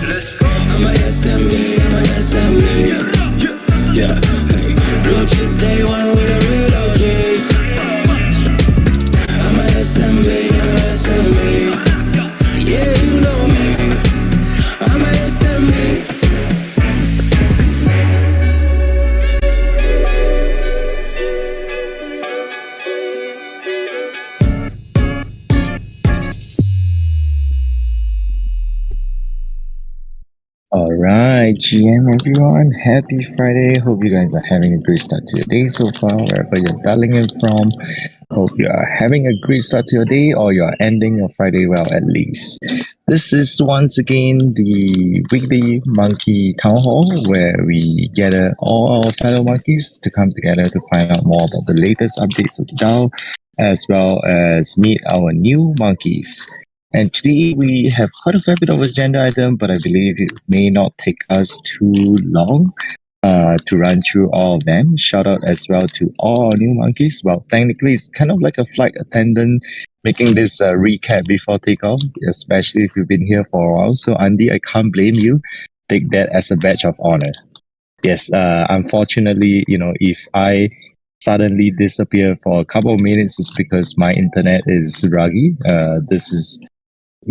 I'm a SME, I'm a SME. Yeah, hey. Blue chip day one with a real OGs. I'm a SME, I'm a SME. Yeah, you know me. I'm a SME. All right, GM everyone, happy Friday. Hope you guys are having a great start to your day so far, wherever you're dialing in from. Hope you are having a great start to your day or you're ending your Friday well at least. This is once again the weekly Monkey Town Hall where we gather all our fellow monkeys to come together to find out more about the latest updates of the DAO as well as meet our new monkeys. And today we have quite a fair bit of agenda item, but I believe it may not take us too long to run through all of them. Shout out as well to all our new monkeys. Well, technically, it's kind of like a flight attendant making this recap before takeoff, especially if you've been here for a while. So, Andy, I can't blame you. Take that as a badge of honor. Yes, unfortunately, if I suddenly disappear for a couple of minutes, it's because my internet is ruggy. This is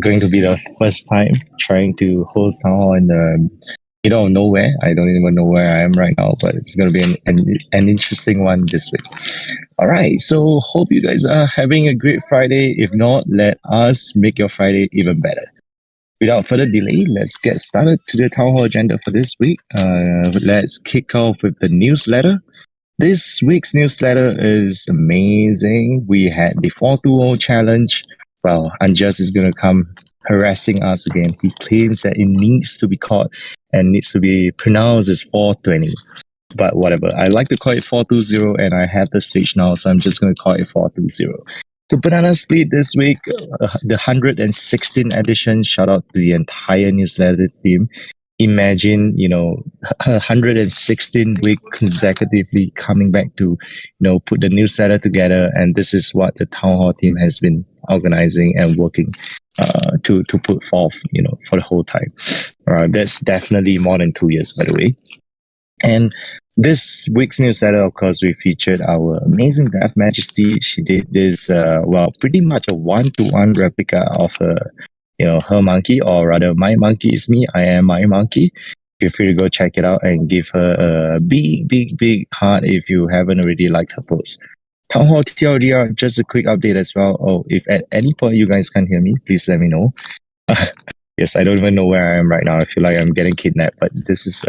going to be the first time trying to host town hall in the middle of nowhere. I don't even know where I am right now, but it's going to be an interesting one this week. All right, so hope you guys are having a great Friday. If not, let us make your Friday even better. Without further delay, let's get started to the town hall agenda for this week. Let's kick off with the newsletter. This week's newsletter is amazing. We had the 420 challenge. Well, Unjust is going to come harassing us again. He claims that it needs to be caught and needs to be pronounced as 420. But whatever. I like to call it 420 and I have the stage now, so I'm just going to call it 420. So Banana Split this week, the 116th edition. Shout out to the entire newsletter team. Imagine, 116 week consecutively coming back to, put the newsletter together. And this is what the town hall team has been organizing and working to put forth, for the whole time. That's definitely more than 2 years, by the way. And this week's newsletter, of course, we featured our amazing Death Majesty. She did this, pretty much a one-to-one replica of her monkey, or rather, my monkey is me. I am my monkey. Feel free to go check it out and give her a big, big, big heart if you haven't already liked her post. Town Hall TLDR, just a quick update as well. Oh, if at any point you guys can't hear me, please let me know. Yes, I don't even know where I am right now. I feel like I'm getting kidnapped, but this is,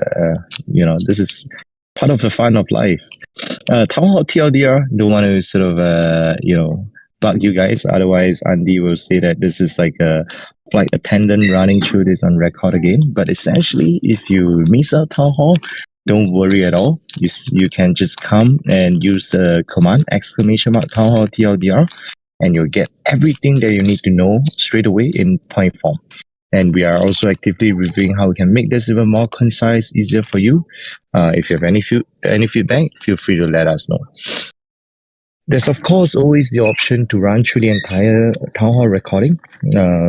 this is part of the fun of life. Town Hall TLDR, don't want to sort of, bug you guys. Otherwise, Andy will say that this is like a flight attendant running through this on record again. But essentially, if you miss out Town Hall, don't worry at all. You can just come and use the command !Town Hall TLDR, and you'll get everything that you need to know straight away in point form. And we are also actively reviewing how we can make this even more concise, easier for you. If you have any feedback, feel free to let us know. There's of course always the option to run through the entire town hall recording.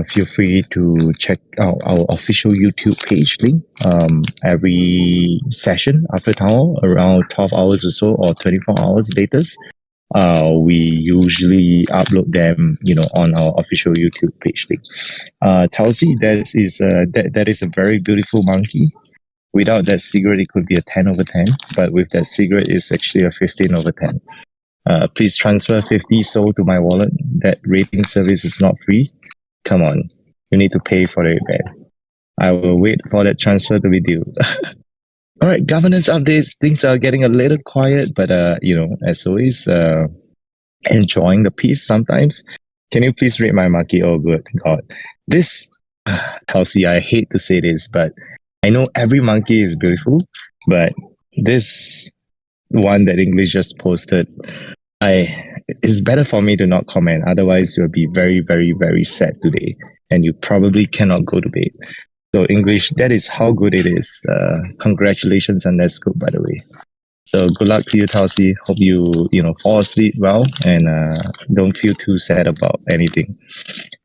Feel free to check out our official YouTube page link. Every session after town hall, around 12 hours or so, or 24 hours latest, we usually upload them, on our official YouTube page link. Chelsea, that is a very beautiful monkey. Without that cigarette, it could be a 10 over 10, but with that cigarette, it's actually a 15 over 10. Please transfer 50 SOL to my wallet. That rating service is not free. Come on, you need to pay for it, man. I will wait for that transfer to be due. All right, governance updates. Things are getting a little quiet, but as always, enjoying the peace sometimes. Can you please rate my monkey? Oh, good God. This, Kelsey, I hate to say this, but I know every monkey is beautiful, but this one that English just posted, it's better for me to not comment. Otherwise, you'll be very, very, very sad today, and you probably cannot go to bed. So English, that is how good it is. Congratulations on that scoop, by the way. So good luck to you, Tulsi. Hope you fall asleep well and don't feel too sad about anything.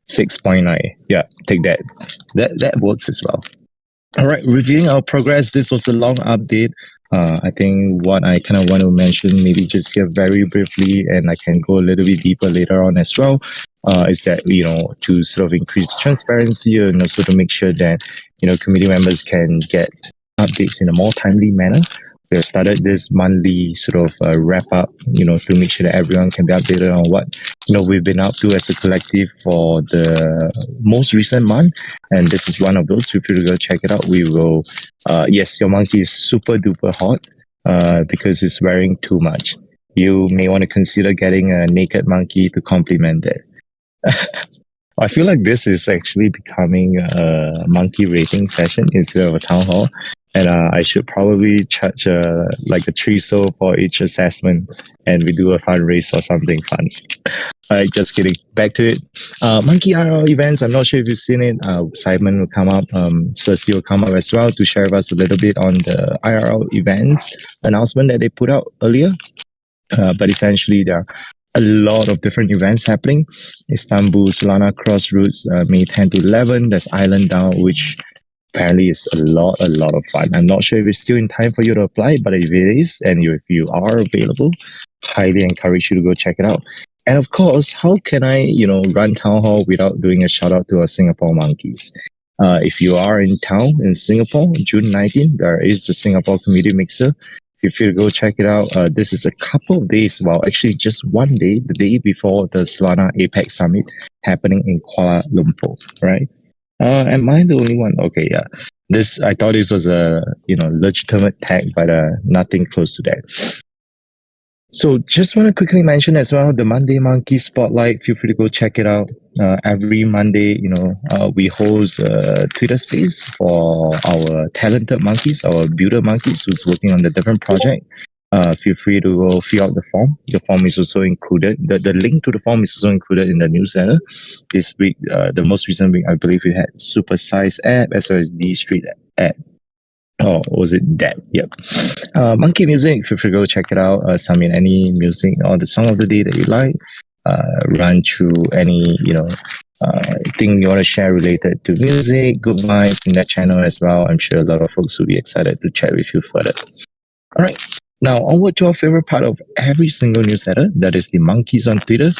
6.9. Yeah, take that. That works as well. All right, reviewing our progress. This was a long update. I think what I kind of want to mention, maybe just here very briefly, and I can go a little bit deeper later on as well, is that to sort of increase transparency and also to make sure that committee members can get updates in a more timely manner. We have started this monthly sort of wrap up, to make sure that everyone can be updated on what we've been up to as a collective for the most recent month, and this is one of those. Feel free to go check it out. We will. Yes, your monkey is super duper hot because it's wearing too much. You may want to consider getting a naked monkey to complement it. I feel like this is actually becoming a monkey rating session instead of a town hall, and I should probably charge like a 3 so for each assessment, and we do a fundraise or something fun. All right, just kidding. Back to it. Monkey IRL events. I'm not sure if you've seen it. Simon will come up. Cersei will come up as well to share with us a little bit on the IRL events announcement that they put out earlier. But essentially, there are a lot of different events happening. Istanbul, Solana Crossroads, May 10 to 11. There's Island Down, which apparently is a lot of fun. I'm not sure if it's still in time for you to apply, but if it is, and if you are available, highly encourage you to go check it out. And of course, how can I, run town hall without doing a shout out to our Singapore monkeys? If you are in town in Singapore, June 19th, there is the Singapore Community Mixer. If you go check it out, this is a couple of days, well, actually just one day, the day before the Solana APEC Summit happening in Kuala Lumpur, right? Am I the only one? Okay, yeah. This I thought this was a legitimate tag, but nothing close to that. So just want to quickly mention as well the Monday Monkey Spotlight. Feel free to go check it out. Every Monday, we host a Twitter space for our talented monkeys, our builder monkeys who's working on the different project. Feel free to go fill out the form. The form is also included. The link to the form is also included in the newsletter. This week, the most recent week, I believe we had Super Size app as well as D Street app. Oh, was it that? Yep. Monkey Music, feel free to go check it out. Submit any music or the song of the day that you like. Run through any, thing you want to share related to music, good vibes in that channel as well. I'm sure a lot of folks will be excited to chat with you further. All right. Now, onward to our favorite part of every single newsletter, that is the monkeys on Twitter.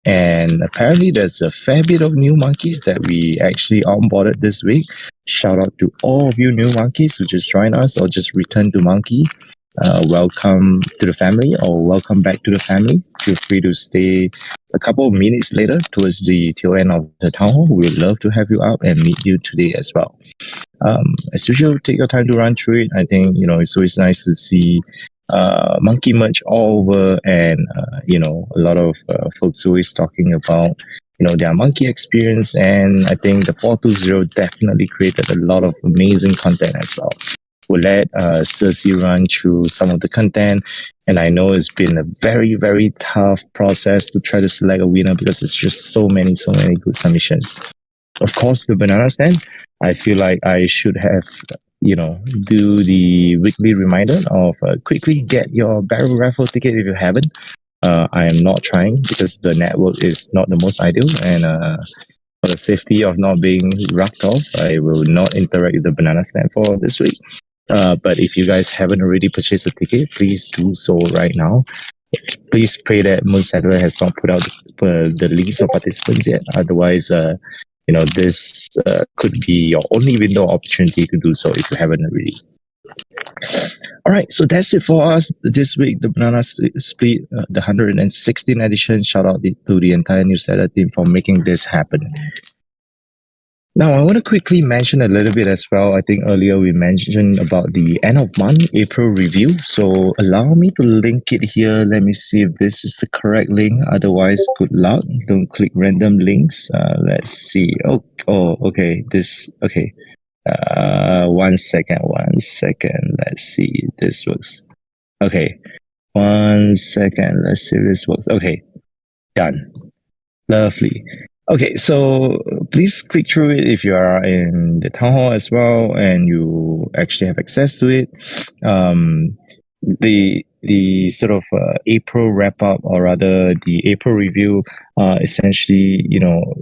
And apparently, there's a fair bit of new monkeys that we actually onboarded this week. Shout out to all of you new monkeys who just joined us or just returned to Monkey. Welcome to the family or welcome back to the family. Feel free to stay a couple of minutes later towards the tail end of the town hall. We'd love to have you up and meet you today as well. As usual, take your time to run through it. I think, it's always nice to see monkey merch all over, and a lot of folks always talking about their monkey experience, and I think the 420 definitely created a lot of amazing content as well. We'll let Cersei run through some of the content, and I know it's been a very tough process to try to select a winner because it's just so many good submissions. Of course, the banana stand, I feel like I should have do the weekly reminder of quickly get your barrel raffle ticket if you haven't. I am not trying because the network is not the most ideal, and for the safety of not being rucked off, I will not interact with the banana stand for this week. But if you guys haven't already purchased a ticket, please do so right now. Please pray that Moon Settler has not put out the list of participants yet. Otherwise, this could be your only window opportunity to do so if you haven't already. All right, so that's it for us this week. The Banana Split, the 116th edition. Shout out to the entire newsletter team for making this happen. Now, I want to quickly mention a little bit as well. I think earlier we mentioned about the end of month April review. So allow me to link it here. Let me see if this is the correct link. Otherwise, good luck. Don't click random links. Let's see. Oh, okay. Okay. 1 second. Let's see if this works. Okay. 1 second. Let's see if this works. Okay. Done. Lovely. Okay, so please click through it if you are in the town hall as well and you actually have access to it. The the sort of April wrap up, or rather the April review, essentially,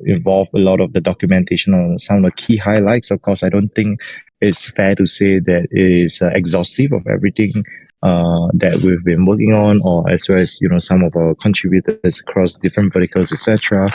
involved a lot of the documentation on some of the key highlights. Of course, I don't think it's fair to say that it is exhaustive of everything that we've been working on, or as well as some of our contributors across different verticals, etc.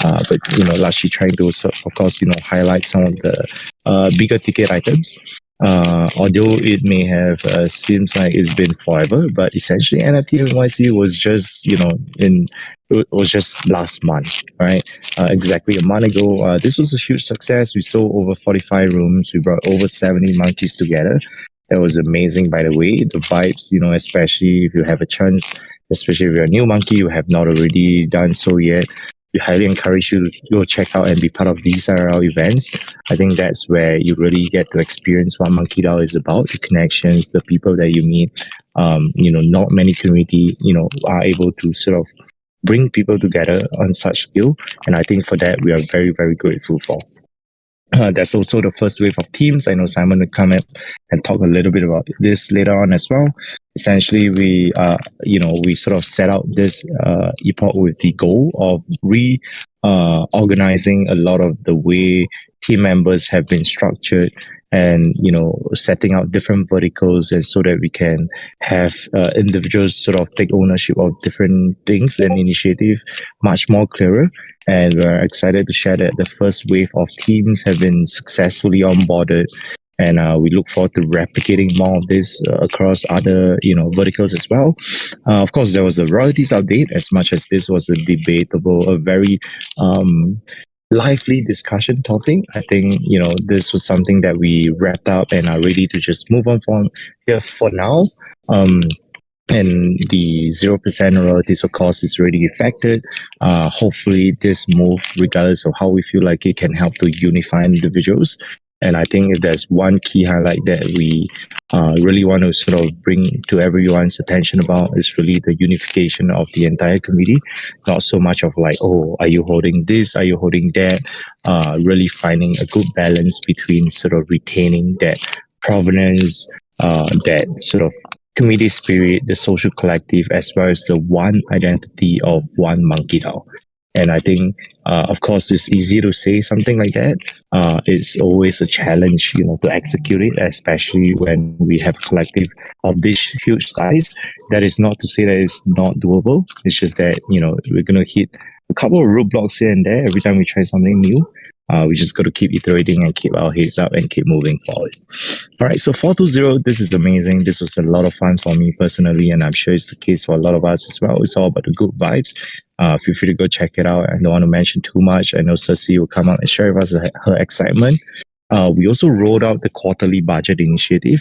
But largely trying to, of course, highlight some of the bigger ticket items. Although it may have seems like it's been forever, but essentially NFT NYC was just it was just last month, right? Exactly a month ago. This was a huge success. We sold over 45 rooms. We brought over 70 monkeys together. That was amazing, by the way. The vibes, especially if you have a chance, especially if you're a new monkey, you have not already done so yet. We highly encourage you to go check out and be part of these IRL events. I think that's where you really get to experience what MonkeDAO is about, the connections, the people that you meet. Not many community, are able to sort of bring people together on such scale. And I think for that, we are very, very grateful for. There's also the first wave of teams. I know Simon will come up and talk a little bit about this later on as well. Essentially, we sort of set out this epoch with the goal of organizing a lot of the way team members have been structured, and setting out different verticals, and so that we can have individuals sort of take ownership of different things and initiative much more clearer. And we're excited to share that the first wave of teams have been successfully onboarded, and we look forward to replicating more of this across other verticals as well. Of course, there was a royalties update. As much as this was a very lively discussion topic, I think this was something that we wrapped up and are ready to just move on from here for now. And the 0% royalties, of course, is already affected. Hopefully, this move, regardless of how we feel like it, can help to unify individuals. And I think if there's one key highlight that we really want to sort of bring to everyone's attention about, is really the unification of the entire community. Not so much of like, oh, are you holding this? Are you holding that? Really finding a good balance between sort of retaining that provenance, that sort of community spirit, the social collective, as well as the one identity of one MonkeDAO. And I think, of course, it's easy to say something like that. It's always a challenge, to execute it, especially when we have a collective of this huge size. That is not to say that it's not doable. It's just that, we're going to hit a couple of roadblocks here and there every time we try something new. We just got to keep iterating and keep our heads up and keep moving forward. All right, so 420, this is amazing. This was a lot of fun for me personally, and I'm sure it's the case for a lot of us as well. It's all about the good vibes. Feel free to go check it out. I don't want to mention too much. I know Cersei will come out and share with us her excitement. We also rolled out the quarterly budget initiative.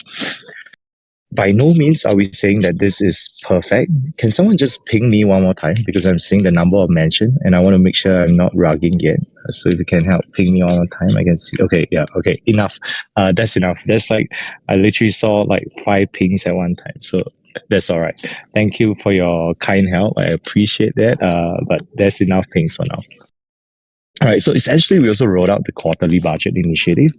By no means are we saying that this is perfect. Can someone just ping me one more time, because I'm seeing the number of mention and I want to make sure I'm not rugging yet. So if you can help ping me one more time, I can see. Okay, yeah, okay, enough. That's enough. That's like, I literally saw like 5 pings at one time. So that's all right. Thank you for your kind help. I appreciate that. But that's enough pings for now. All right, so essentially, we also rolled out the quarterly budget initiative.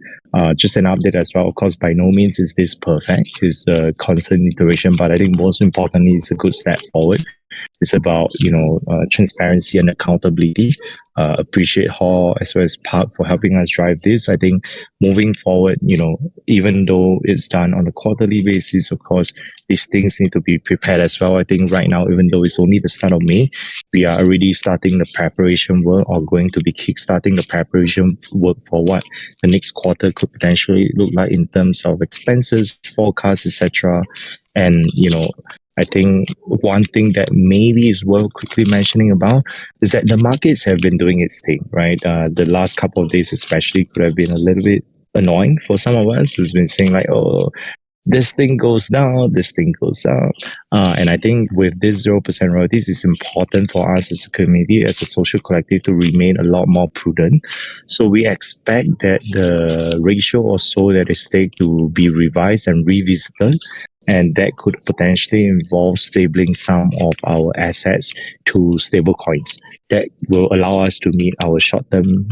Just an update as well. Of course, by no means is this perfect. It's a constant iteration, but I think most importantly, it's a good step forward. It's about transparency and accountability. Appreciate Hall as well as Park for helping us drive this. I think moving forward, even though it's done on a quarterly basis, of course, these things need to be prepared as well. I think right now, even though it's only the start of May, we are already starting the preparation work, or going to be kickstarting the preparation work for what the next quarter could potentially look like in terms of expenses, forecasts, etc. And I think one thing that maybe is worth quickly mentioning about is that the markets have been doing its thing, right? The last couple of days especially could have been a little bit annoying for some of us who's been saying like, oh, this thing goes down, this thing goes up. And I think with this 0% royalties, it's important for us as a community, as a social collective, to remain a lot more prudent. So we expect that the ratio or so that is stake to be revised and revisited. And that could potentially involve stabling some of our assets to stable coins. That will allow us to meet our short-term,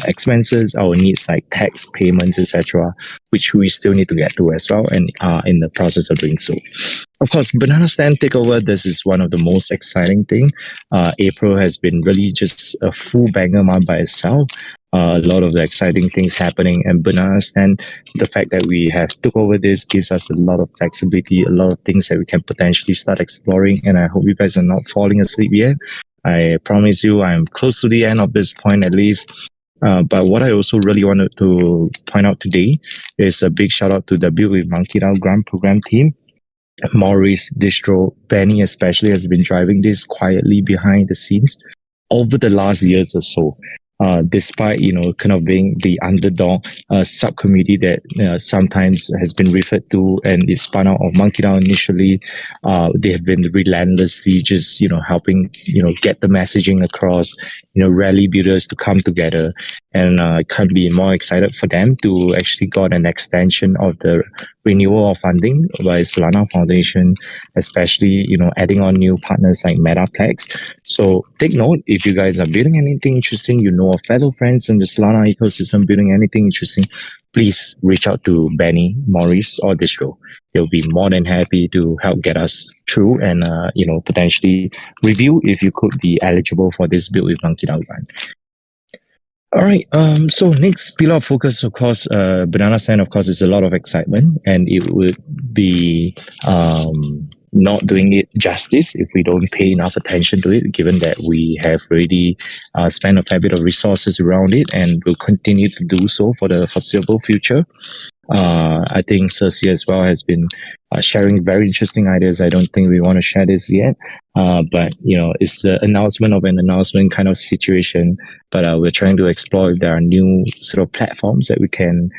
expenses, our needs like tax payments, etc., which we still need to get to as well, and are in the process of doing so. Of course, Banana Stand takeover. This is one of the most exciting thing. April has been really just a full banger month by itself. A lot of the exciting things happening, and Banana Stand. The fact that we have took over this gives us a lot of flexibility, a lot of things that we can potentially start exploring. And I hope you guys are not falling asleep yet. I promise you, I'm close to the end of this point at least. But what I also really wanted to point out today is a big shout out to the Build with MonkeDAO Grant Program team. Maurice, Distro, Benny especially has been driving this quietly behind the scenes over the last years or so. Despite kind of being the underdog subcommittee that sometimes has been referred to and is spun out of MonkeDAO initially, they have been relentlessly just helping get the messaging across, rally builders to come together, and I can't be more excited for them to actually got an extension of the renewal of funding by Solana Foundation, especially adding on new partners like Metaplex. So take note, if you guys are building anything interesting, of fellow friends in the Solana ecosystem building anything interesting, please reach out to Benny, Maurice, or Distro. They'll be more than happy to help get us through and potentially review if you could be eligible for this Build with MonkeDAO grant. All right. So next pillar of focus, of course, Banana Stand, of course, is a lot of excitement, and it would be not doing it justice if we don't pay enough attention to it, given that we have already spent a fair bit of resources around it and will continue to do so for the foreseeable future. I think Cersei as well has been sharing very interesting ideas. I don't think we want to share this yet, but it's the announcement of an announcement kind of situation. But we're trying to explore if there are new sort of platforms that we can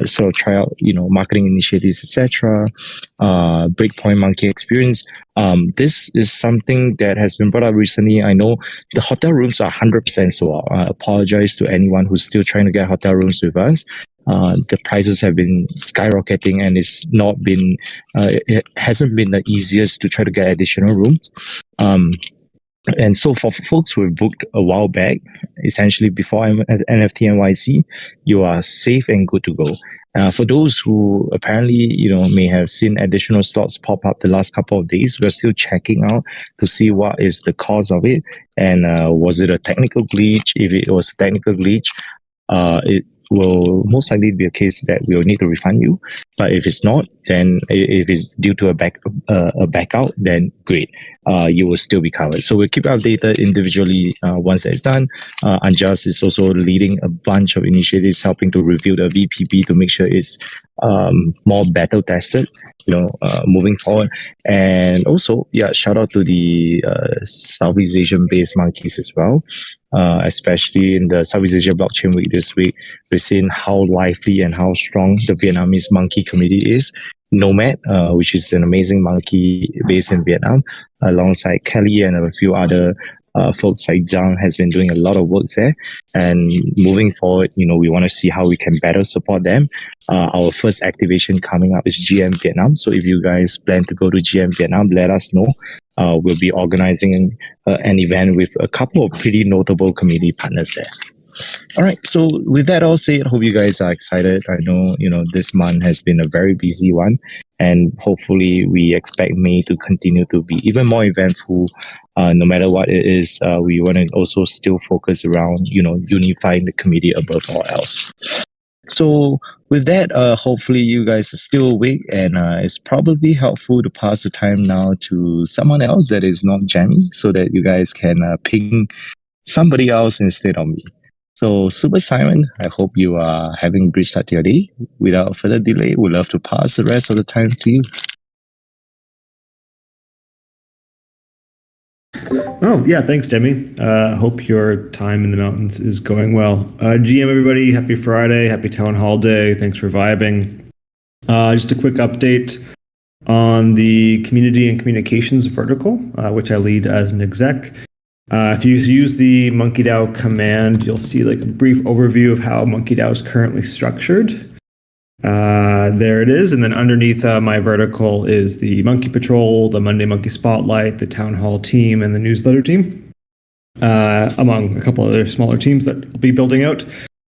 sort of try out, marketing initiatives, etc. Breakpoint Monkey Experience. This is something that has been brought up recently. I know the hotel rooms are 100% sold out. I apologize to anyone who's still trying to get hotel rooms with us. The prices have been skyrocketing, and it hasn't been the easiest to try to get additional rooms. And so for folks who have booked a while back, essentially before NFT NYC, you are safe and good to go. For those who apparently, may have seen additional slots pop up the last couple of days, we're still checking out to see what is the cause of it. And was it a technical glitch? If it was a technical glitch, it will most likely be a case that we will need to refund you. But if it's not, then if it's due to a backout, then great, you will still be covered. So we'll keep updated individually once that's done. Anjas is also leading a bunch of initiatives helping to review the VPP to make sure it's more battle tested, moving forward. And also, shout out to the Southeast Asian based monkeys as well. Especially in the Southeast Asia Blockchain Week this week, we've seen how lively and how strong the Vietnamese monkey community is. Nomad, which is an amazing monkey based in Vietnam, alongside Kelly and a few other folks like Zhang, has been doing a lot of work there. And moving forward, we want to see how we can better support them. Our first activation coming up is GM Vietnam. So if you guys plan to go to GM Vietnam, let us know. We'll be organizing an event with a couple of pretty notable community partners there. All right. So with that all said, hope you guys are excited. I know, this month has been a very busy one, and hopefully we expect May to continue to be even more eventful. No matter what it is, we want to also still focus around, unifying the community above all else. So with that, hopefully you guys are still awake, and it's probably helpful to pass the time now to someone else that is not Jamie, so that you guys can ping somebody else instead of me. So Super Simon, I hope you are having a great start to your day. Without further delay, we'd love to pass the rest of the time to you. Oh, yeah, thanks, Demi. Hope your time in the mountains is going well. GM, everybody, happy Friday, happy Town Hall Day. Thanks for vibing. Just a quick update on the community and communications vertical, which I lead as an exec. If you use the MonkeDAO command, you'll see like a brief overview of how MonkeDAO is currently structured. There it is. And then underneath my vertical is the Monkey Patrol, the Monday Monkey Spotlight, the Town Hall team, and the newsletter team, among a couple other smaller teams that I'll be building out.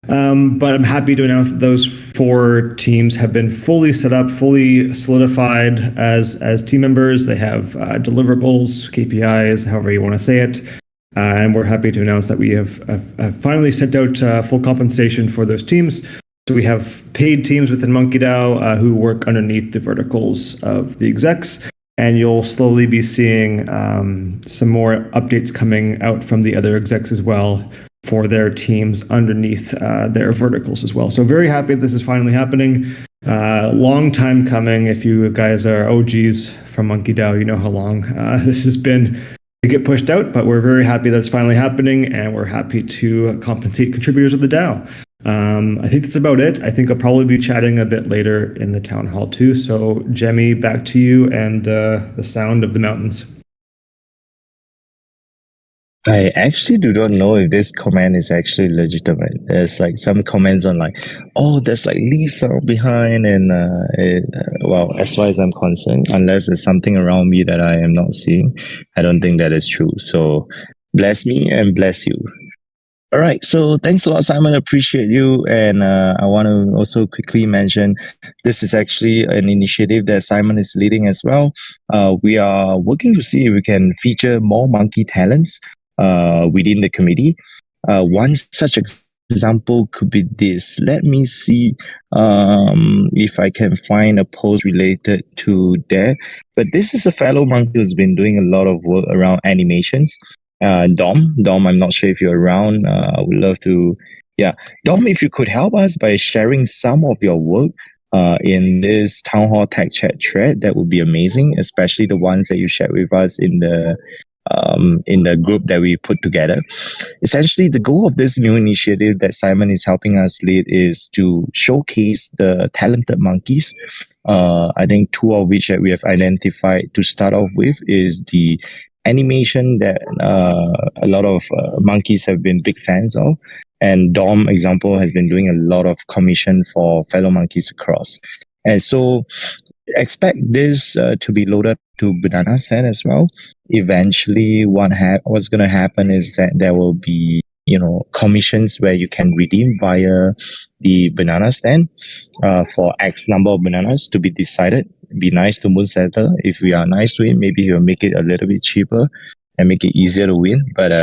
But I'm happy to announce that those 4 teams have been fully set up, fully solidified as team members. They have deliverables, KPIs, however you want to say it. And we're happy to announce that we have finally sent out full compensation for those teams. So we have paid teams within MonkeDAO who work underneath the verticals of the execs. And you'll slowly be seeing some more updates coming out from the other execs as well for their teams underneath their verticals as well. So very happy this is finally happening. Long time coming. If you guys are OGs from MonkeDAO, you know how long this has been to get pushed out, but we're very happy that's finally happening, and we're happy to compensate contributors of the DAO. I think that's about it. I think I'll probably be chatting a bit later in the town hall too. So Jemmy, back to you and the sound of the mountains. I actually do not know if this comment is actually legitimate. There's like some comments on like, oh, there's like leaf sound behind, and well, as far as I'm concerned, unless there's something around me that I am not seeing, I don't think that is true. So bless me and bless you. All right, so thanks a lot, Simon. Appreciate you. And I want to also quickly mention this is actually an initiative that Simon is leading as well. We are working to see if we can feature more monkey talents within the committee. One such example could be this. Let me see if I can find a post related to that. But this is a fellow monkey who's been doing a lot of work around animations. Dom, I'm not sure if you're around. I would love to, Dom, if you could help us by sharing some of your work in this Town Hall Tech Chat thread, that would be amazing, especially the ones that you shared with us in the group that we put together. Essentially, the goal of this new initiative that Simon is helping us lead is to showcase the talented monkeys. I think 2 of which that we have identified to start off with is the animation that a lot of monkeys have been big fans of, and Dom example has been doing a lot of commission for fellow monkeys across. And so expect this to be loaded to Banana Stand as well. Eventually what's going to happen is that there will be commissions where you can redeem via the Banana Stand for X number of bananas to be decided. Be nice to Moonsetter. If we are nice to him, maybe he'll make it a little bit cheaper and make it easier to win. But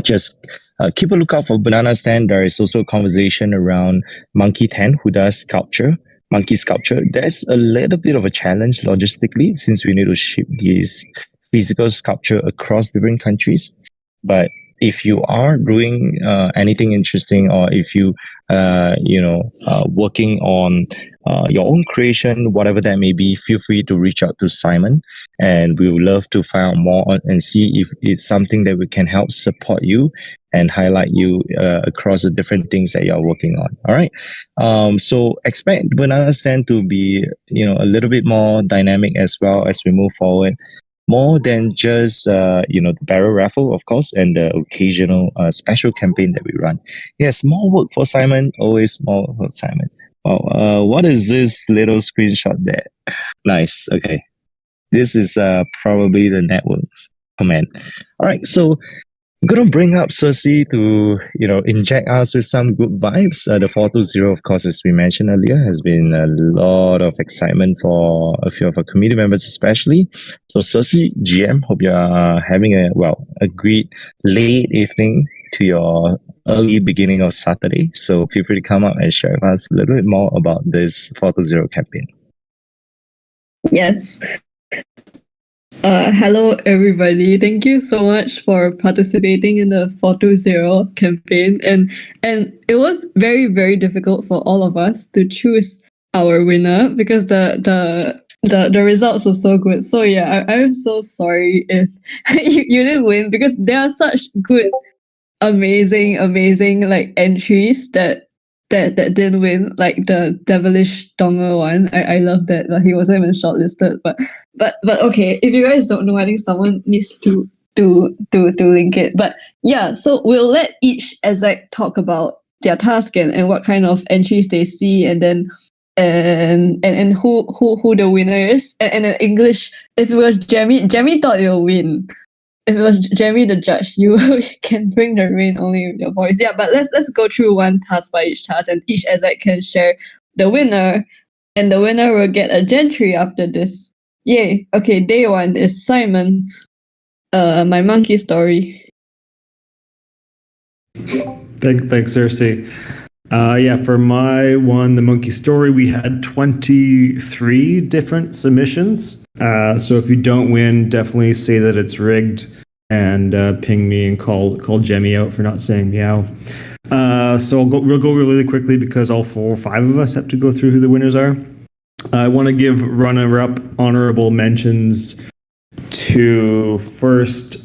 just keep a lookout for Banana Stand. There is also a conversation around Monkey 10 who does monkey sculpture. There's a little bit of a challenge logistically since we need to ship these physical sculpture across different countries. But if you are doing anything interesting, or if you working on your own creation, whatever that may be, feel free to reach out to Simon, and we would love to find out more and see if it's something that we can help support you and highlight you across the different things that you're working on. All right. So expect Banana Stand to be a little bit more dynamic as well as we move forward. More than just the barrel raffle, of course, and the occasional special campaign that we run. Yes, more work for Simon. Always more work for Simon. Wow, what is this little screenshot there? Nice. Okay, this is probably the network comment. All right, so I'm gonna bring up Cersei to inject us with some good vibes. The 420, of course, as we mentioned earlier, has been a lot of excitement for a few of our community members, especially. So Cersei, GM, hope you are having a great late evening to your early beginning of Saturday. So feel free to come up and share with us a little bit more about this 420 campaign. Yes. Hello, everybody. Thank you so much for participating in the 420 campaign. And it was very, very difficult for all of us to choose our winner because the results were so good. So yeah, I'm so sorry if you didn't win, because there are such good, amazing like entries that didn't win, like the devilish donger one. I love that, but he wasn't even shortlisted. But okay, if you guys don't know, I think someone needs to link it. But yeah, so we'll let each exec talk about their task and what kind of entries they see, and then and who the winner is. And in English, if it was Jamie thought you'll win. if it was Jeremy the judge, you can bring the rain only with your voice. Yeah, but let's go through one task by each task, and each exec can share the winner, and the winner will get a gentry after this. Yay! Okay, day one is Simon. My monkey story. Thanks, Cersei. Yeah, for my one, the monkey story, we had 23 different submissions. So if you don't win, definitely say that it's rigged and ping me and call Jemmy out for not saying meow. So we'll go really quickly because all 4 or 5 of us have to go through who the winners are. I want to give runner-up honorable mentions to first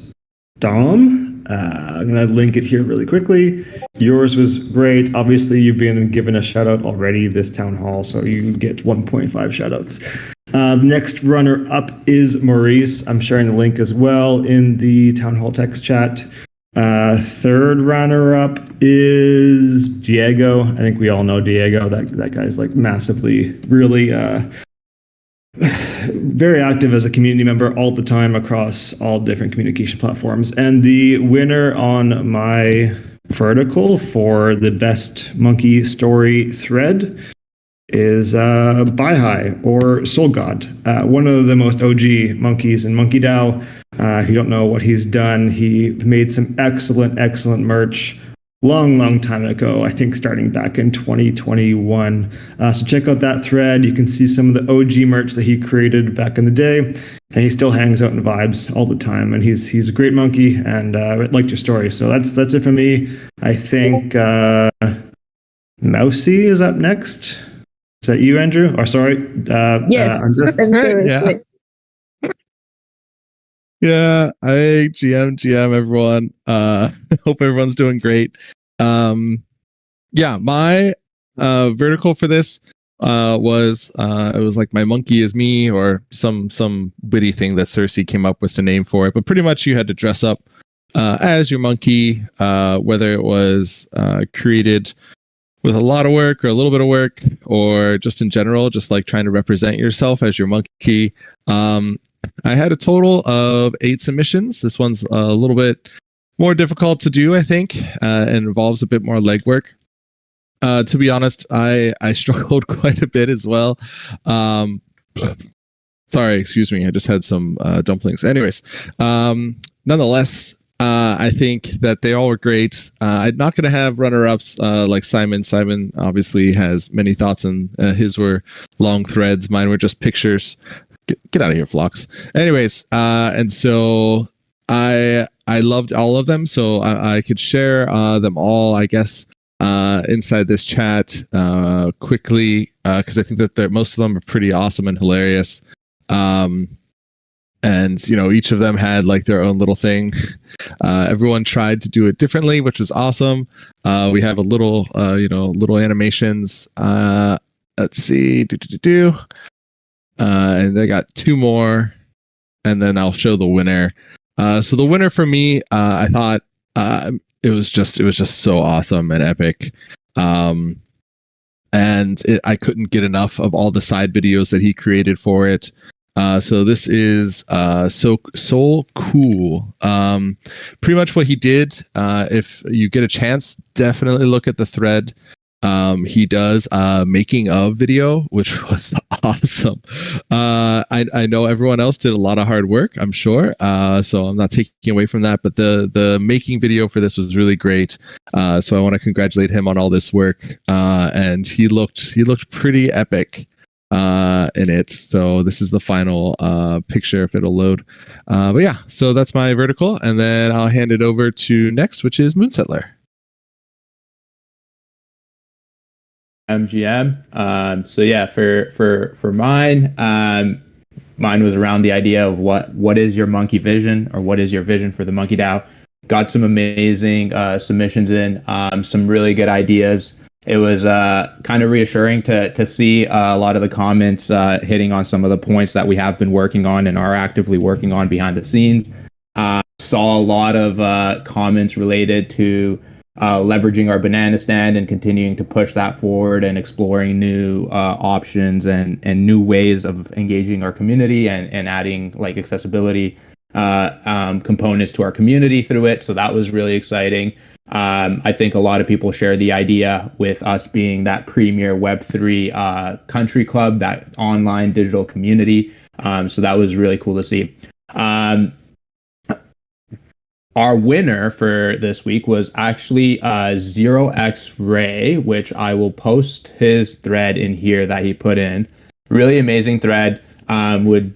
Dom. I'm going to link it here really quickly. Yours was great. Obviously, you've been given a shout out already this town hall, so you get 1.5 shout outs. Next runner up is Maurice. I'm sharing the link as well in the town hall text chat. Third runner up is Diego. I think we all know Diego. That guy's like massively, really very active as a community member all the time across all different communication platforms. And the winner on my vertical for the best monkey story thread is Baihai or Soul God, one of the most OG monkeys in MonkeDAO. If you don't know what he's done, he made some excellent merch long time ago, I think starting back in 2021. So check out that thread. You can see some of the OG merch that he created back in the day, and he still hangs out in vibes all the time. And he's a great monkey, and I liked your story. So that's it for me. I think Mousy is up next. Is that you, Andrew? Or sorry, Yes. Yeah. Yeah, I GM everyone. Hope everyone's doing great. Yeah, my vertical for this was it was like my monkey is me, or some witty thing that Cersei came up with the name for it. But pretty much you had to dress up as your monkey, whether it was created with a lot of work or a little bit of work, or just in general, just like trying to represent yourself as your monkey. I had a total of 8 submissions. This one's a little bit more difficult to do, I think, and involves a bit more legwork. To be honest, I struggled quite a bit as well. Sorry, excuse me. I just had some dumplings. Anyways, nonetheless, I think that they all were great. I'm not going to have runner-ups like Simon. Simon obviously has many thoughts, and his were long threads. Mine were just pictures. Get out of here, Phlox. Anyways, and so I loved all of them, so I could share them all, I guess, inside this chat quickly, because I think that most of them are pretty awesome and hilarious. And you know, each of them had like their own little thing. Everyone tried to do it differently, which was awesome. We have a little, little animations. Let's see, and I got 2 more, and then I'll show the winner. So the winner for me, I thought it was just so awesome and epic. And I couldn't get enough of all the side videos that he created for it. So this is so cool. Pretty much what he did. If you get a chance, definitely look at the thread. He does making of video, which was awesome. I know everyone else did a lot of hard work, I'm sure. So I'm not taking away from that, but the making video for this was really great. So I want to congratulate him on all this work. And he looked pretty epic in it. So this is the final picture if it'll load. But yeah, so that's my vertical, and then I'll hand it over to next, which is Moonsettler. MGM. So yeah, for mine, mine was around the idea of what is your monkey vision, or what is your vision for the MonkeDAO. Got some amazing submissions in, some really good ideas. It was kind of reassuring to see a lot of the comments hitting on some of the points that we have been working on and are actively working on behind the scenes. Saw a lot of comments related to leveraging our banana stand and continuing to push that forward, and exploring new options and new ways of engaging our community, and adding like accessibility components to our community through it. So that was really exciting. I think a lot of people share the idea with us being that premier Web3 country club, that online digital community. So that was really cool to see. Our winner for this week was actually 0x Ray, which I will post his thread in here that he put in. Really amazing thread. Would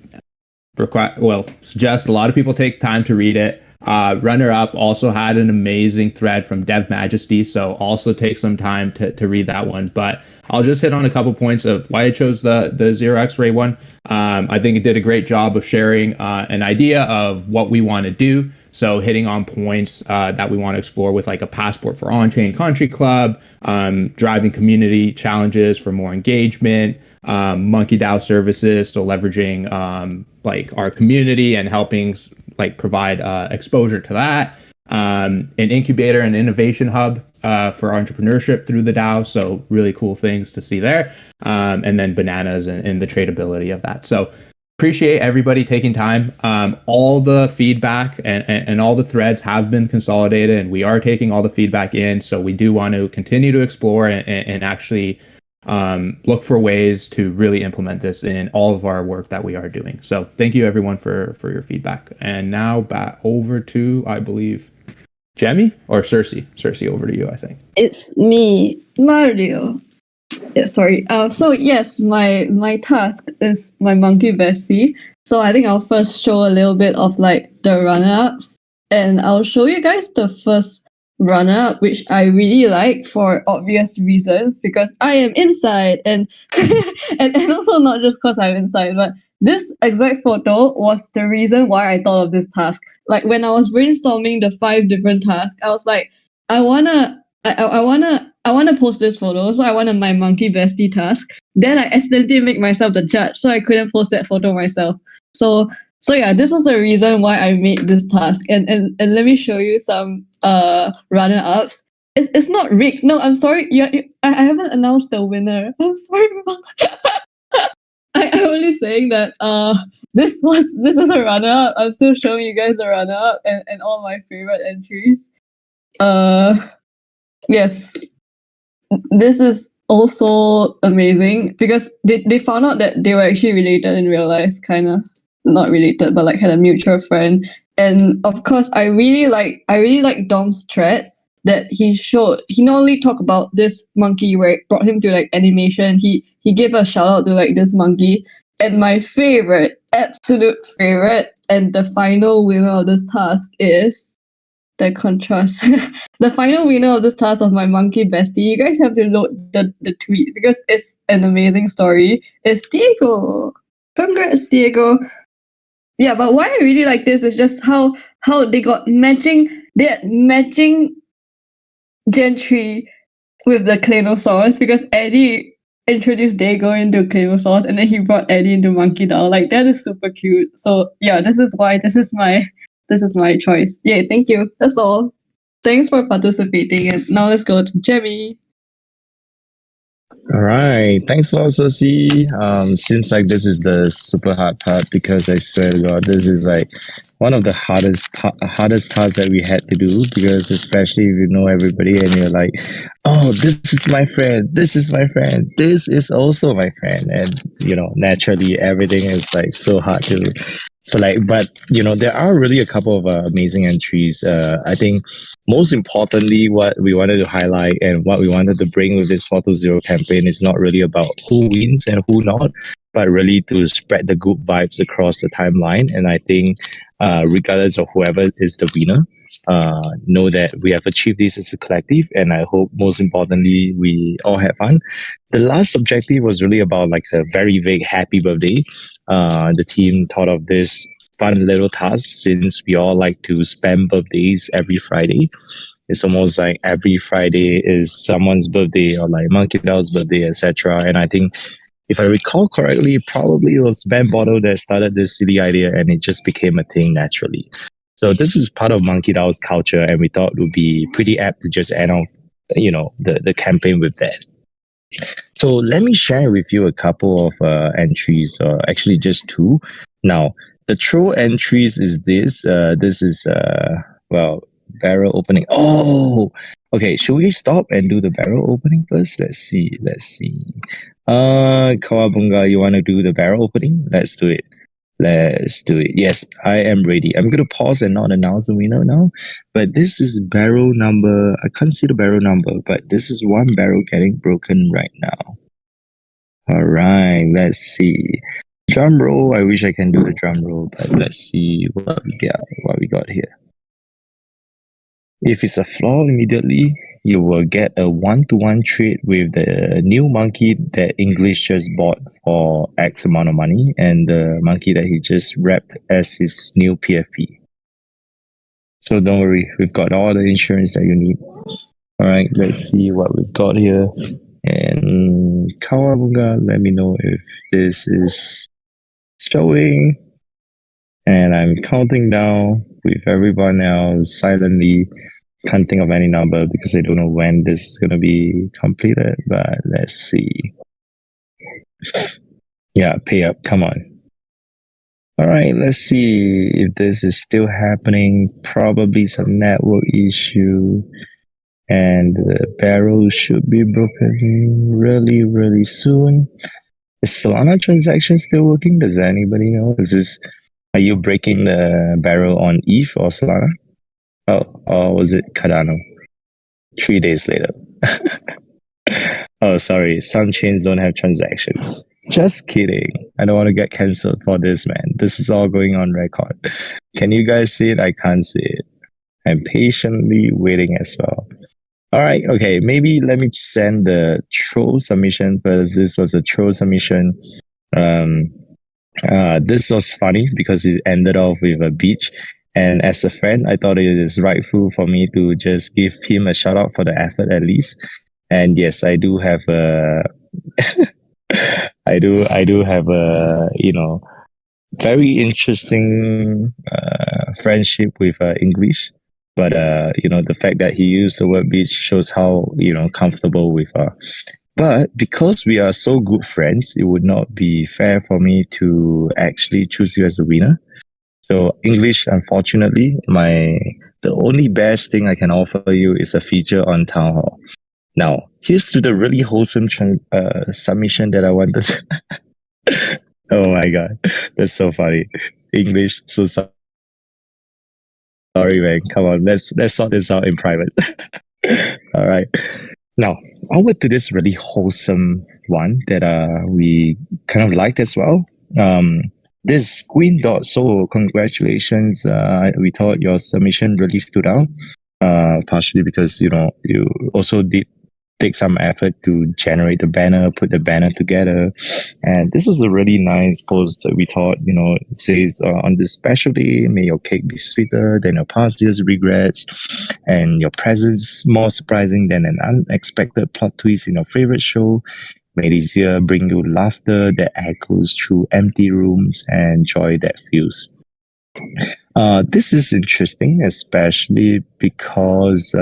suggest a lot of people take time to read it. Runner up also had an amazing thread from Dev Majesty, so also take some time to read that one. But I'll just hit on a couple points of why I chose the 0x Ray one. I think it did a great job of sharing an idea of what we want to do. So hitting on points that we want to explore with like a passport for on-chain country club, driving community challenges for more engagement, MonkeDAO services, so leveraging like our community and helping like provide exposure to that, an incubator and innovation hub for entrepreneurship through the DAO. So really cool things to see there, and then bananas and the tradability of that. So appreciate everybody taking time. All the feedback and all the threads have been consolidated, and we are taking all the feedback in. So we do want to continue to explore and actually look for ways to really implement this in all of our work that we are doing. So thank you everyone for your feedback. And now back over to, I believe, Jemmy or Cersei. Cersei, over to you, I think. It's me, Mario. Yeah, sorry. So yes, my task is my monkey bestie. So I think I'll first show a little bit of like the runner-ups, and I'll show you guys the first runner-up, which I really like for obvious reasons because I am inside, and and also not just because I'm inside, but this exact photo was the reason why I thought of this task. Like when I was brainstorming the 5 different tasks, I was like, I wanna post this photo, so I wanted my monkey bestie task. Then I accidentally make myself the judge, so I couldn't post that photo myself. So yeah, this was the reason why I made this task. And let me show you some runner ups. It's not rigged. No, I'm sorry. I haven't announced the winner. I'm sorry. I'm only saying that this is a runner up. I'm still showing you guys the runner up and all my favorite entries. Yes, this is also amazing because they found out that they were actually related in real life, kind of not related, but like had a mutual friend. And of course, I really like Dom's thread that he showed. He not only talked about this monkey where it brought him to like animation, he gave a shout out to like this monkey. And my favorite, absolute favorite, and the final winner of this task is the contrast. The final winner of this task of my monkey bestie. You guys have to load the tweet because it's an amazing story. It's Diego. Congrats, Diego. Yeah, but why I really like this is just how they got matching. They had matching gentry with the Claynosaurus because Eddie introduced Diego into Claynosaurus and then he brought Eddie into MonkeDAO. Like that is super cute. So yeah, this is my choice. Yeah, thank you. That's all. Thanks for participating. And now let's go to Jemmy. All right. Thanks a lot, Sosi. Seems like this is the super hard part because I swear to God, this is like one of the hardest tasks that we had to do because especially if you know everybody and you're like, oh, this is my friend, this is my friend, this is also my friend. And, you know, naturally everything is like so hard to select. But, you know, there are really a couple of amazing entries. I think most importantly, what we wanted to highlight and what we wanted to bring with this 420 campaign is not really about who wins and who not, but really to spread the good vibes across the timeline. And I think regardless of whoever is the winner, know that we have achieved this as a collective. And I hope most importantly, we all had fun. The last objective was really about like a very vague happy birthday. The team thought of this fun little task since we all like to spam birthdays every Friday. It's almost like every Friday is someone's birthday or like MonkeDAO's birthday, etc. And I think if I recall correctly, probably it was Ben Bottle that started this silly idea and it just became a thing naturally. So this is part of MonkeDAO's culture and we thought it would be pretty apt to just end off, you know, the campaign with that. So let me share with you a couple of entries, actually just 2. Now, the throw entries is this. This is well, barrel opening. Oh, okay. Should we stop and do the barrel opening first? Let's see. Kawabunga, you want to do the barrel opening? Let's do it. Yes, I am ready. I'm gonna pause and not announce the winner now. But this is barrel number. I can't see the barrel number, but this is one barrel getting broken right now. All right, let's see. Drum roll. I wish I can do the drum roll, but let's see what we got here. If it's a flaw immediately, you will get a 1-to-1 trade with the new monkey that English just bought for X amount of money and the monkey that he just wrapped as his new PFP. So don't worry, we've got all the insurance that you need. All right, let's see what we've got here. And Kawabunga, let me know if this is showing. And I'm counting down with everyone else silently. Can't think of any number because I don't know when this is going to be completed, but let's see. Yeah, pay up. Come on. All right, let's see if this is still happening. Probably some network issue. And the barrel should be broken really, really soon. Is Solana transaction still working? Does anybody know? Are you breaking the barrel on ETH or Solana? Oh, or was it Cardano? 3 days later. Oh, sorry. Some chains don't have transactions. Just kidding. I don't want to get cancelled for this, man. This is all going on record. Can you guys see it? I can't see it. I'm patiently waiting as well. All right. Okay. Maybe let me send the troll submission first. This was a troll submission. This was funny because it ended off with a beach. And as a friend, I thought it is rightful for me to just give him a shout out for the effort at least. And yes, I do have a, I do have a, very interesting friendship with English. But the fact that he used the word beach shows how comfortable with her. But because we are so good friends, it would not be fair for me to actually choose you as the winner. So English, unfortunately, the only best thing I can offer you is a feature on Town Hall. Now, here's to the really wholesome submission that I wanted. Oh my god, that's so funny. English, so sorry, man. Come on, let's sort this out in private. All right. Now, onward to this really wholesome one that we kind of liked as well. This Queen Dot. So congratulations. We thought your submission really stood out. Partially because you also did take some effort to generate the banner, put the banner together, and this was a really nice post that we thought. It says on this special day, may your cake be sweeter than your past year's regrets, and your presence more surprising than an unexpected plot twist in your favorite show. May this year bring you laughter that echoes through empty rooms and joy that fills. This is interesting, especially because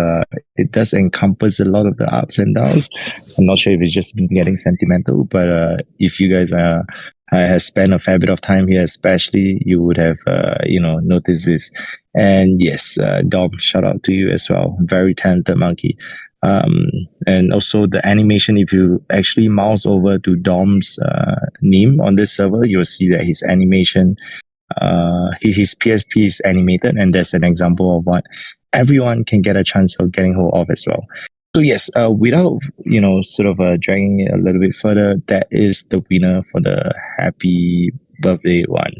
it does encompass a lot of the ups and downs. I'm not sure if it's just been getting sentimental, but if you guys have spent a fair bit of time here, especially, you would have noticed this. And yes, Dom, shout out to you as well. Very talented monkey. And also the animation, if you actually mouse over to Dom's name on this server, you'll see that his animation, his PSP is animated, and that's an example of what everyone can get a chance of getting hold of as well. So yes, without sort of dragging it a little bit further, that is the winner for the happy birthday one.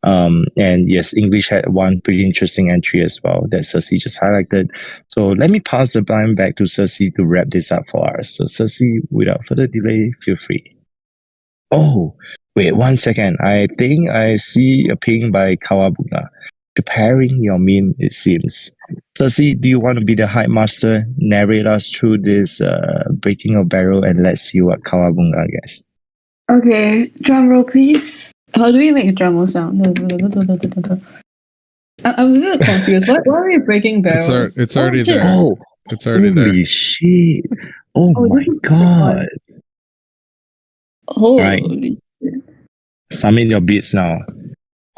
And yes, English had one pretty interesting entry as well that Cersei just highlighted. So let me pass the time back to Cersei to wrap this up for us. So Cersei, without further delay, feel free. Oh, wait 1 second. I think I see a ping by Kawabunga. Preparing your meme, it seems. Cersei, do you want to be the hype master? Narrate us through this breaking of barrel and let's see what Kawabunga gets. Okay, drum roll, please. How do we make a drum roll sound? I'm a little confused. Why are we breaking barrels? It's already shit. there. Oh, It's already holy there. shit. Oh Oh, my this is god. Holy Right. shit. Submit your beats now.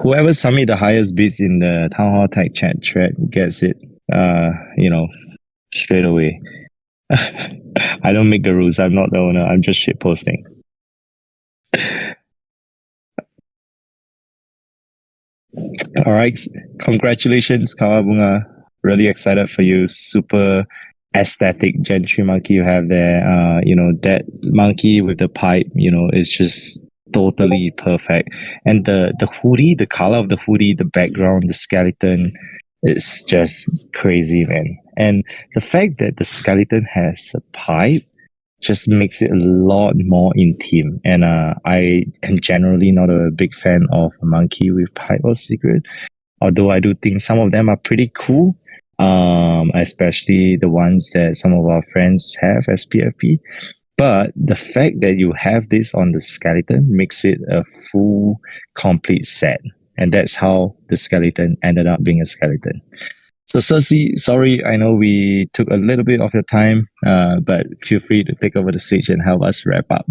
Whoever submit the highest bids in the Town Hall Tech chat thread gets it, straight away. I don't make the rules. I'm not the owner. I'm just shit posting. All right. Congratulations, Kawabunga. Really excited for you. Super aesthetic gentry monkey you have there. That monkey with the pipe, is just totally perfect. And the hoodie, the color of the hoodie, the background, the skeleton, it's just crazy, man. And the fact that the skeleton has a pipe just makes it a lot more intimate. And I am generally not a big fan of a monkey with pipe or secret, although I do think some of them are pretty cool. Especially the ones that some of our friends have as PFP. But the fact that you have this on the skeleton makes it a full, complete set. And that's how the skeleton ended up being a skeleton. So, Cersei, sorry, I know we took a little bit of your time, but feel free to take over the stage and help us wrap up.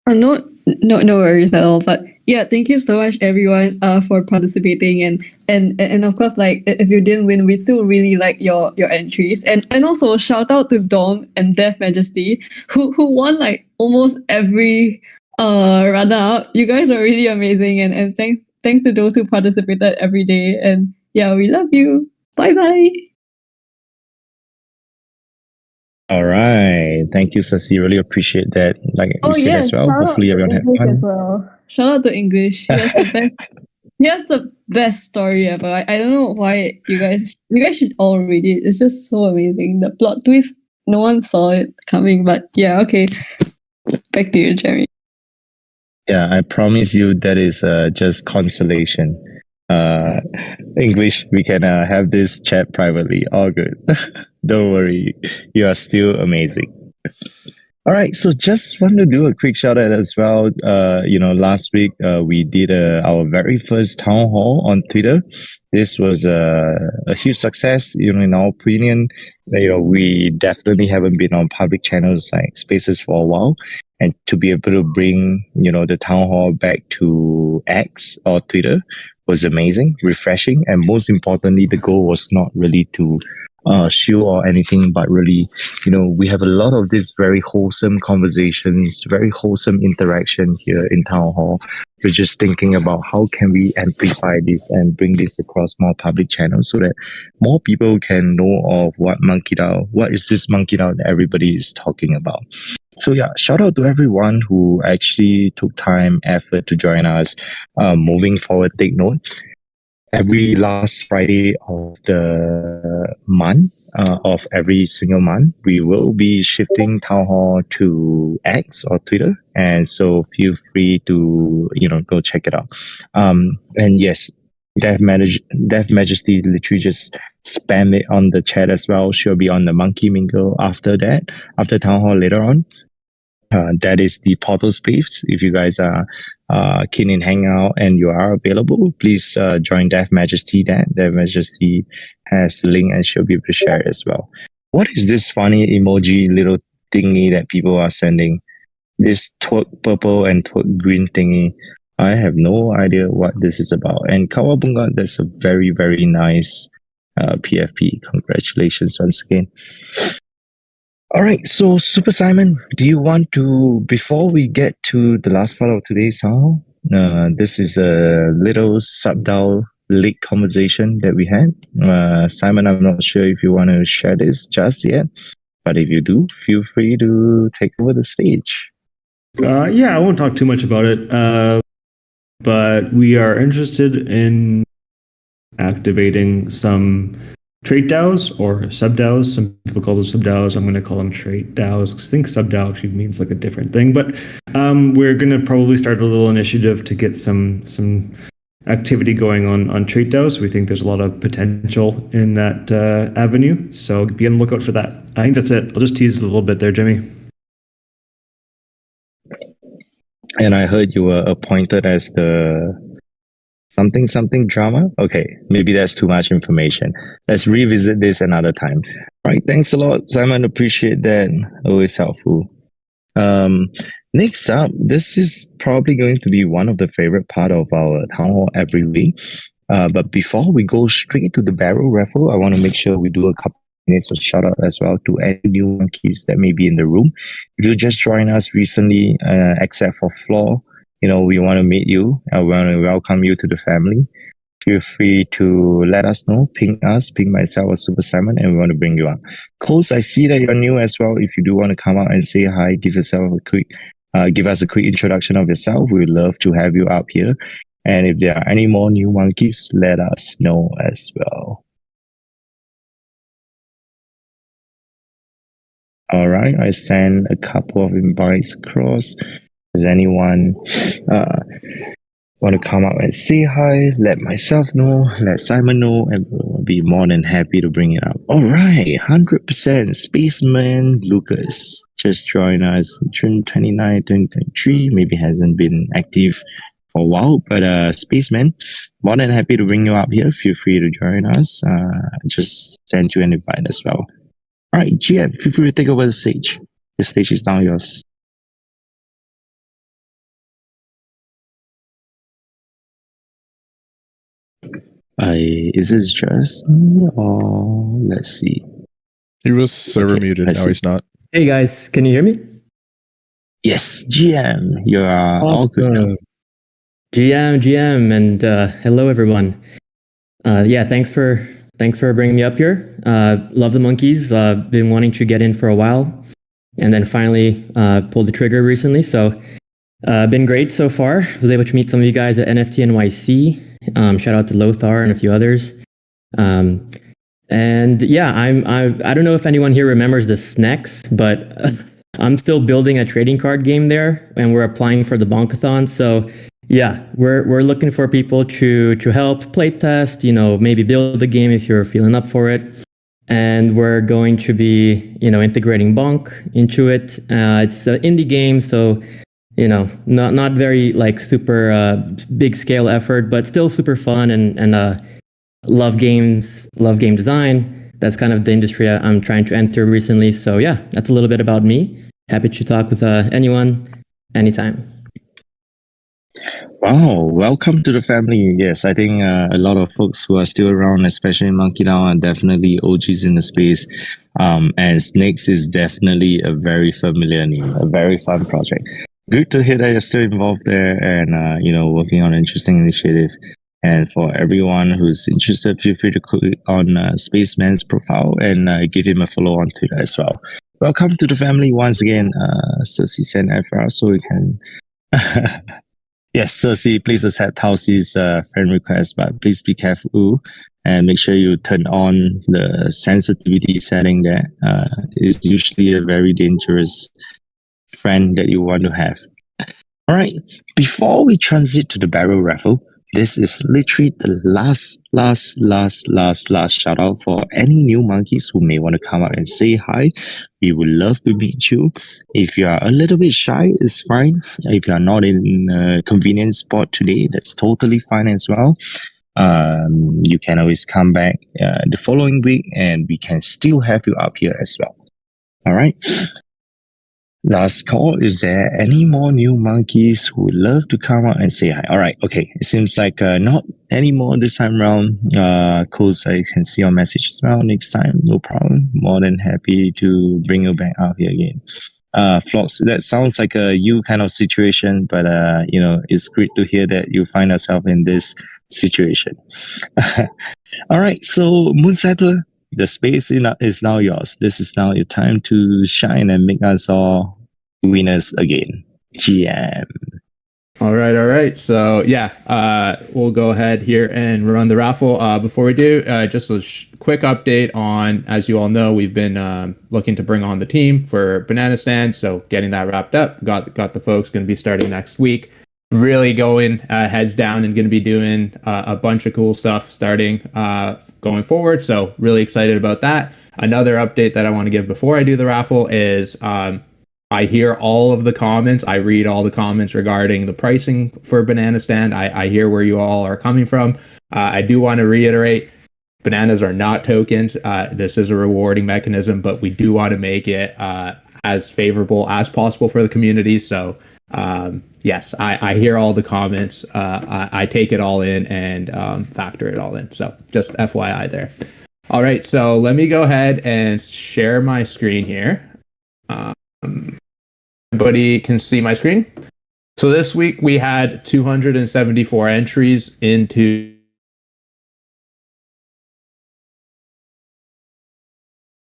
No worries at all. But yeah, thank you so much, everyone, for participating. And of course, like if you didn't win, we still really like your entries. And also shout out to Dom and Death Majesty, who won like almost every runner up. You guys are really amazing, and thanks to those who participated every day. And yeah, we love you. Bye bye. All right. Thank you, Cersei. Really appreciate that. Like Oh we said yeah, as well. shout out Hopefully to everyone had English as fun. well. Shout out to English. He has the best. He has the best story ever. I don't know why you guys should all read it. It's just so amazing. The plot twist, no one saw it coming. But yeah, okay. Back to you, Jeremy. Yeah, I promise you that is just consolation. English, we can have this chat privately. All good. Don't worry. You are still amazing. All right, so just want to do a quick shout out as well. Last week we did our very first town hall on Twitter. This was a huge success. In our opinion, we definitely haven't been on public channels like Spaces for a while, and to be able to bring the town hall back to X or Twitter was amazing, refreshing, and most importantly, the goal was not really to show or anything, but really, we have a lot of these very wholesome conversations, very wholesome interaction here in town hall. We're just thinking about how can we amplify this and bring this across more public channels so that more people can know of what is this MonkeDAO that everybody is talking about. So yeah, shout out to everyone who actually took time, effort to join us. Moving forward, take note, every last Friday of the month, of every single month, we will be shifting Town Hall to X or Twitter. And so feel free to, go check it out. And yes, Death Majesty literally just spam it on the chat as well. She'll be on the Monkey Mingle after that, after Town Hall later on. That is the portal space. If you guys are keen in hanging out and you are available, please join Death Majesty. Death Majesty has the link and she'll be able to share it as well. What is this funny emoji little thingy that people are sending? This twerk purple and twerk green thingy. I have no idea what this is about. And Kawabunga, that's a very, very nice PFP. Congratulations once again. All right, so Super Simon, do you want to, before we get to the last part of today's song, this is a little sub-DAO leak conversation that we had. Simon, I'm not sure if you want to share this just yet, but if you do, feel free to take over the stage. Yeah, I won't talk too much about it, but we are interested in activating some trait DAOs or sub DAOs. Some people call them sub DAOs. I'm going to call them trait DAOs because I think sub DAO actually means like a different thing. But we're going to probably start a little initiative to get some activity going on trait DAOs. We think there's a lot of potential in that avenue. So be on the lookout for that. I think that's it. I'll just tease a little bit there, Jimmy. And I heard you were appointed as the something drama. Okay, maybe that's too much information. Let's revisit this another time. All right, thanks a lot, Simon. Appreciate that. Always helpful. Next up, this is probably going to be one of the favorite part of our town hall every week. But before we go straight to the barrel raffle, I want to make sure we do a couple minutes of shout out as well to any new monkeys that may be in the room. If you just joined us recently, except for Flaw, we want to meet you. I want to welcome you to the family. Feel free to let us know, ping us, ping myself or Super Simon, and we want to bring you up. Coles, I see that you're new as well. If you do want to come out and say hi, give us a quick introduction of yourself. We would love to have you up here. And if there are any more new monkeys, let us know as well. All right, I sent a couple of invites across. Does anyone want to come up and say hi? Let myself know, let Simon know, and we'll be more than happy to bring it up. All right, 100% Spaceman Lucas just joined us June 29, 2023. Maybe hasn't been active for a while, but Spaceman, more than happy to bring you up here. Feel free to join us. Just send you an invite as well. All right, GM, feel free to take over the stage. The stage is now yours. Is this just me or let's see? He was server muted. I Now see. he's not. Hey guys, can you hear me? Yes, GM, you are all good now. GM, and hello everyone. Yeah, thanks for bringing me up here. Love the monkeys. Been wanting to get in for a while, and then finally pulled the trigger recently. So been great so far. Was able to meet some of you guys at NFT NYC. Shout out to Lothar and a few others. And yeah, I don't know if anyone here remembers the Snex, but I'm still building a trading card game there, and we're applying for the Bonkathon. So yeah, we're looking for people to help play test, maybe build the game if you're feeling up for it. And we're going to be, integrating Bonk into it. It's an indie game, so not very super big scale effort, but still super fun and love game design. That's kind of the industry I'm trying to enter recently. So yeah, that's a little bit about me. Happy to talk with anyone, anytime. Wow, welcome to the family. Yes, I think a lot of folks who are still around, especially in MonkeDAO, are definitely OGs in the space. And Snakes is definitely a very familiar name, a very fun project. Good to hear that you're still involved there and working on an interesting initiative. And for everyone who's interested, feel free to click on Spaceman's profile and give him a follow on Twitter as well. Welcome to the family once again, Cersei and Ephra, so we can. Yes, Cersei, please accept Tausi's friend request, but please be careful and make sure you turn on the sensitivity setting that is usually a very dangerous friend that you want to have. All right, before we transit to the barrel raffle, this is literally the last shout out for any new monkeys who may want to come up and say hi. We would love to meet you. If you are a little bit shy, it's fine. If you are not in a convenient spot today, that's totally fine as well. You can always come back the following week and we can still have you up here as well. All right. Last call. Is there any more new monkeys who would love to come out and say hi? All right. Okay. It seems like not anymore this time around. Cool. I can see your message as well next time. No problem. More than happy to bring you back out here again. Flox, that sounds like a you kind of situation, but it's great to hear that you find yourself in this situation. All right. So Moon Settler, the space is now yours. This is now your time to shine and make us all winners again. GM. All right. So yeah, we'll go ahead here and run the raffle. Before we do, just a quick update on, as you all know, we've been looking to bring on the team for Banana Stand. So getting that wrapped up, got the folks going to be starting next week. Really going heads down and going to be doing a bunch of cool stuff starting going forward. So really excited about that. Another update that I want to give before I do the raffle is I hear all of the comments. I read all the comments regarding the pricing for Banana Stand. I hear where you all are coming from. I do want to reiterate, bananas are not tokens. This is a rewarding mechanism, but we do want to make it as favorable as possible for the community. So yes, I hear all the comments. I take it all in and factor it all in. So just FYI there. All right, so let me go ahead and share my screen here. Everybody can see my screen. So this week we had 274 entries into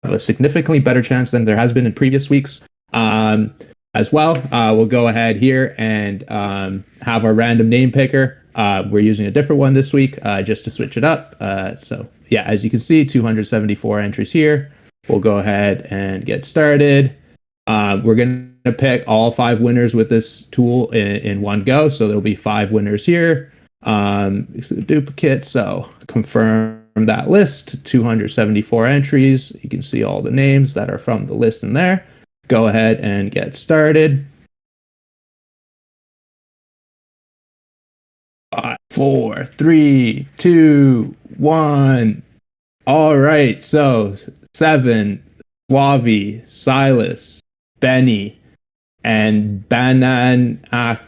a significantly better chance than there has been in previous weeks. As well, we'll go ahead here and have our random name picker. We're using a different one this week just to switch it up. So yeah, as you can see, 274 entries here. We'll go ahead and get started. We're going to pick all 5 winners with this tool in one go. So there'll be 5 winners here. Duplicate. So confirm that list, 274 entries. You can see all the names that are from the list in there. Go ahead and get started. 5, 4, 3, 2, 1. All right. So 7, Suavi, Silas, Benny, and Banan Aq.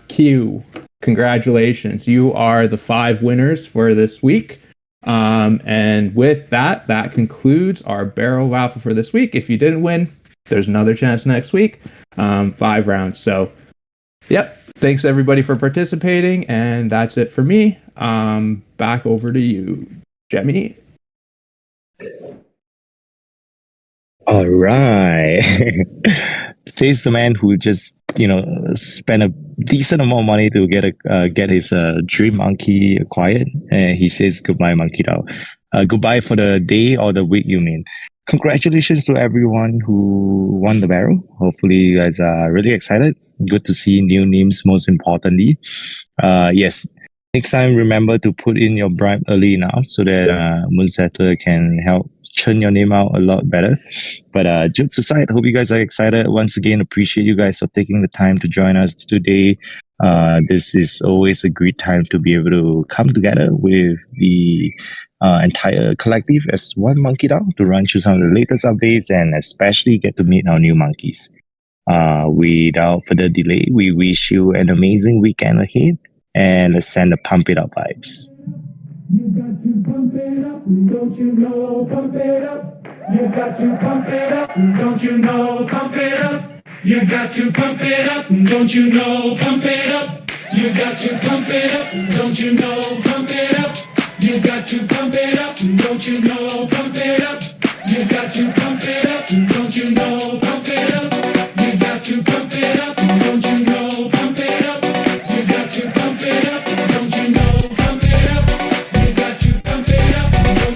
Congratulations. You are the 5 winners for this week. And with that, that concludes our barrel raffle for this week. If you didn't win, there's another chance next week. 5 rounds. So, yep. Thanks everybody for participating. And that's it for me. Back over to you, Jemmy. All right. Says the man who just, spent a decent amount of money to get his dream monkey acquired. And he says goodbye, MonkeDAO. Goodbye for the day or the week, you mean. Congratulations to everyone who won the barrel. Hopefully you guys are really excited. Good to see new names, most importantly. Yes. Next time, remember to put in your bribe early enough so that Moonsetter can help churn your name out a lot better. But jokes aside, hope you guys are excited. Once again, appreciate you guys for taking the time to join us today. This is always a great time to be able to come together with the entire collective as one MonkeDAO to run through some of the latest updates and especially get to meet our new monkeys. Without further delay, we wish you an amazing weekend ahead. And let's send the pump it up vibes. You got to pump it up, don't you know? Pump it up. You got to pump it up, don't you know? Pump it up. You got to pump it up, don't you know? Pump it up. You got to pump it up, don't you know? Pump it up. You got to pump it up, don't you know? Pump it up. You got to pump it up, don't you know? Pump it up. You got to pump it up, don't you know? Pump it up. You got to pump it up, don't you know? Pump it up. You got to pump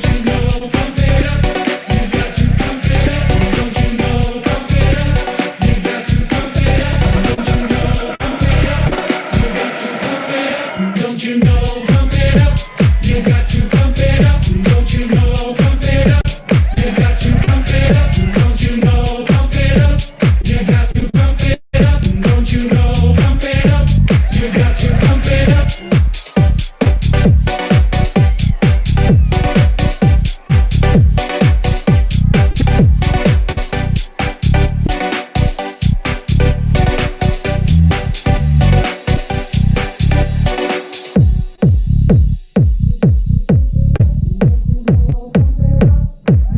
it up, don't you know? Pump it up. You got to pump it up, don't you know? Pump it up. You got to pump it up, don't you know? Pump it up. You got to pump it up, don't you know? Pump it up. You got to pump it up, don't you know? Pump it up. You got to pump it up,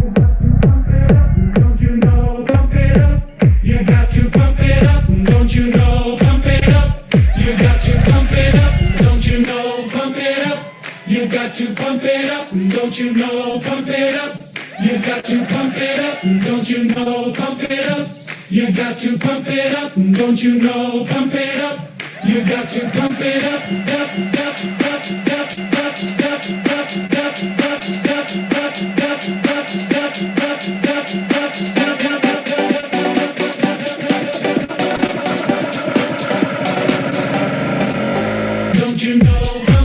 don't you know? Pump it up. You got to pump it up, don't you know? Pump it up. You got to pump it up. Don't you know? Pump it up. You got to pump it up. Don't you know? Pump it up. You got to pump it up. Don't you know? Pump it up. You got to pump it up. Don't you know? Pump it up. You got to pump it up. Don't you know? Pump it up. You got to pump it up. Don't you know? Pump it up. You got to pump it up. Up, up, up, up, up, up, up, up, up, up, up, up, up, up, up, up. Don't you know?